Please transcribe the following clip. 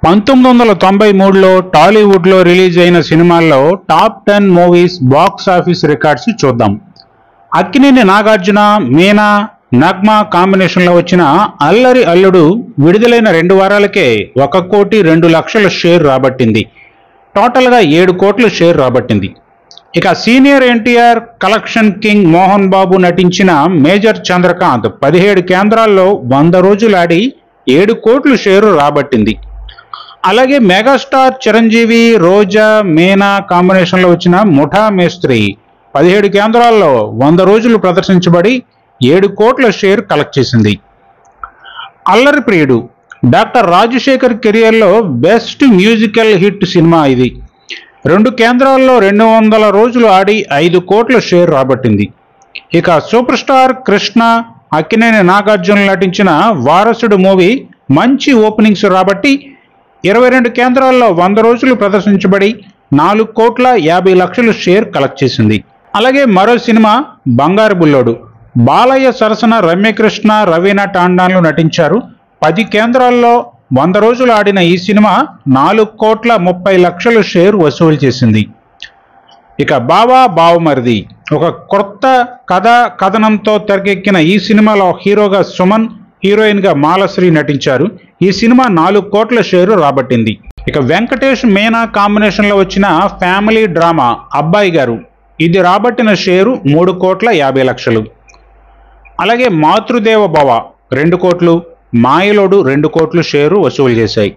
1993లో టాలీవుడ్లో రిలీజ్ అయిన సినిమాల్లో top 10 movies box office records చూద్దాం. అక్కినేని నాగార్జున, మీనా, నగ్మా కాంబినేషన్లో వచ్చిన అల్లరి అల్లుడు విడుదలైన 2 వారాలకే 1,02,00,000 షేర్ రాబట్టింది. టోటల్గా 7 కోట్ల షేర్ రాబట్టింది. ఇక senior NTR, collection king Mohan Babu నటించిన మేజర్ చంద్రకాంత్ 17 కేంద్రాల్లో 100 రోజులు ఆడి 7 కోట్ల షేరు రాబట్టింది. అలాగే మెగాస్టార్ చిరంజీవి, రోజా, మీనా కాంబినేషన్లో వచ్చిన ముఠా మేస్త్రి 17 కేంద్రాల్లో 100 రోజులు ప్రదర్శించబడి 7 కోట్ల షేర్ కలెక్ట్ చేసింది. అల్లరి ప్రియుడు డాక్టర్ రాజశేఖర్ కెరియర్లో బెస్ట్ మ్యూజికల్ హిట్ సినిమా ఇది. 2 కేంద్రాల్లో 200 రోజులు ఆడి 5 కోట్ల షేర్ రాబట్టింది. ఇక సూపర్ స్టార్ కృష్ణ, అక్కినేని నాగార్జున నటించిన వారసుడు మూవీ మంచి ఓపెనింగ్స్ రాబట్టి 22 కేంద్రాల్లో 100 రోజులు ప్రదర్శించబడి 4,50,00,000 షేర్ కలెక్ట్ చేసింది. అలాగే మరో సినిమా బంగారు బుల్లోడు. బాలయ్య సరసన రమ్యకృష్ణ, రవీనా టాండాన్లు నటించారు. 10 కేంద్రాల్లో 100 రోజులు ఆడిన ఈ సినిమా 4,30,00,000 షేర్ వసూలు చేసింది. ఇక బావా బావమరిది ఒక కొత్త కథనంతో తెరకెక్కిన ఈ సినిమాలో హీరోగా సుమన్, హీరోయిన్గా మాలశ్రీ నటించారు. ఈ సినిమా 4 కోట్ల షేరు రాబట్టింది. ఇక వెంకటేష్, మీనా కాంబినేషన్లో వచ్చిన ఫ్యామిలీ డ్రామా అబ్బాయి గారు, ఇది రాబట్టిన షేరు 3,50,00,000. అలాగే మాతృదేవ భవ 2 కోట్లు, మాయలోడు 2 కోట్లు షేరు వసూలు చేశాయి.